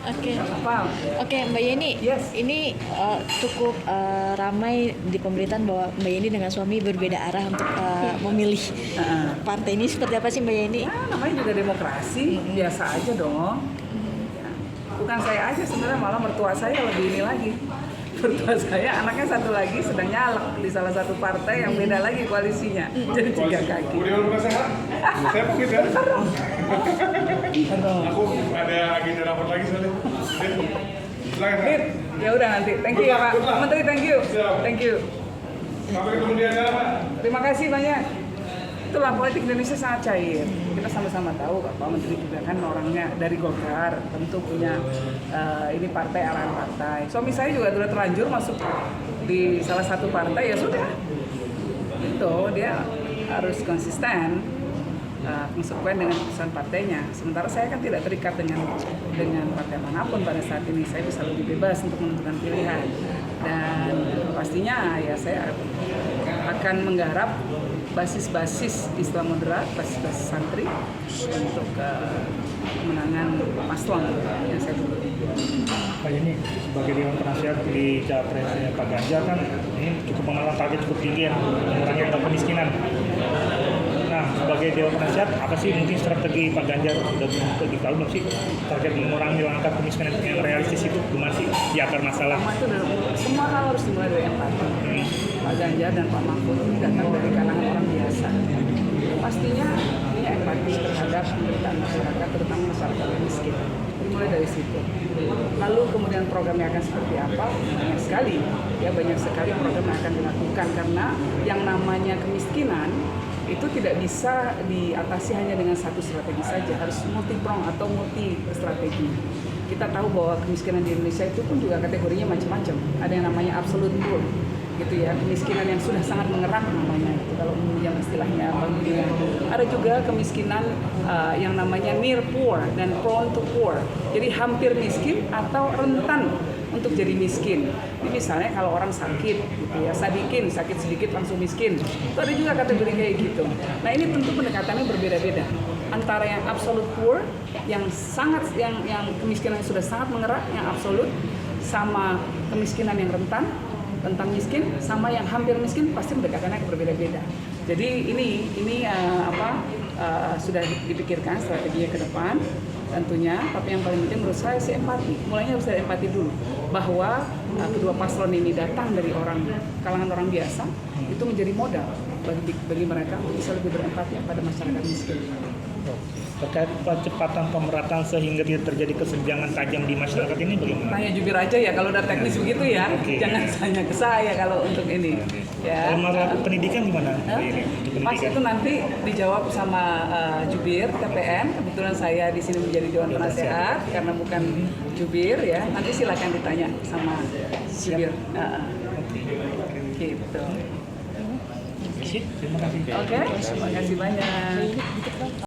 Oke. Apa? Oke, Mbak Yeni. Yes. Ini cukup ramai di pemberitaan bahwa Mbak Yeni dengan suami berbeda arah untuk memilih partai ini. Seperti apa sih Mbak Yeni? Ya, namanya juga demokrasi, biasa aja dong. Ya. Bukan saya aja sebenarnya, malah mertua saya lebih ini lagi. Mertua saya anaknya satu lagi sedang nyalek di salah satu partai yang beda lagi koalisinya. Jadi 3 kaki. Udah lupa sehat? Saya pamit ya. Aku ada agenda rapat lagi soalnya. Silakan. Dit, ya udah nanti. Thank you ya Pak. Menteri, thank you. Thank you. Sampai ketemu di acara Pak. Terima kasih banyak. Itulah politik Indonesia sangat cair. Kita sama-sama tahu Pak Menteri juga kan orangnya dari Golkar, tentu punya ini partai, arahan partai. Suami saya juga sudah terlanjur masuk di salah satu partai, ya sudah. Itu dia harus konsisten, konsekuen dengan keputusan partainya. Sementara saya kan tidak terikat dengan partai manapun pada saat ini. Saya bisa lebih bebas untuk menentukan pilihan. Dan pastinya ya saya akan menggarap basis-basis Islam moderat, basis-basis santri untuk kemenangan paslon yang saya pilih. Pak Yeni, sebagai Dewan Penasihat di capresnya Pak Ganjar kan ini cukup mengalami target cukup tinggi ya, mengurangi angka kemiskinan. Nah, sebagai Dewan Penasihat, apa sih mungkin strategi Pak Ganjar udah tahu belum sih target mengurangi angka kemiskinan yang realistis itu gimana sih di akar masalah? Semua hal harus dimulai dari empati. Pak Ganjar dan Pak Mahfud ini datang dari kalangan orang biasa. Pastinya ini empati terhadap penderitaan masyarakat, terutama masyarakat yang miskin. Dimulai dari situ. Lalu kemudian programnya akan seperti apa? Banyak sekali program yang akan dilakukan karena yang namanya kemiskinan itu tidak bisa diatasi hanya dengan satu strategi saja, harus multi-prong atau multi strategi. Kita tahu bahwa kemiskinan di Indonesia itu pun juga kategorinya macam-macam. Ada yang namanya absolute poor, gitu ya, kemiskinan yang sudah sangat mengerang namanya itu kalau yang istilahnya dunia. Ada juga kemiskinan yang namanya near poor dan prone to poor, jadi hampir miskin atau rentan untuk jadi miskin. Ini misalnya kalau orang sakit, gitu ya, sakit sedikit langsung miskin. Itu ada juga kategori kayak gitu. Nah ini tentu pendekatannya berbeda-beda antara yang absolute poor, yang kemiskinan yang sudah sangat mengerak, yang absolut, sama kemiskinan yang rentan miskin, sama yang hampir miskin, pasti pendekatannya berbeda-beda. Jadi ini sudah dipikirkan strateginya ke depan tentunya, tapi yang paling penting menurut saya sih empati. Mulainya harus dari empati dulu, bahwa kedua paslon ini datang dari kalangan orang biasa, itu menjadi modal bagi mereka untuk bisa lebih berempati pada masyarakat miskin. Terkait percepatan pemerataan sehingga tidak terjadi kesenjangan tajam di masyarakat ini bagaimana? Tanya jubir aja ya kalau udah teknis begitu ya, jangan tanya ke saya kalau untuk ini. Ya. Kalau masalah pendidikan gimana? Mas itu nanti dijawab sama jubir TPN. Kebetulan saya di sini menjadi Dewan Penasehat karena bukan jubir ya. Nanti silakan ditanya sama jubir. Gitu. Terima kasih. Oke, terima kasih banyak.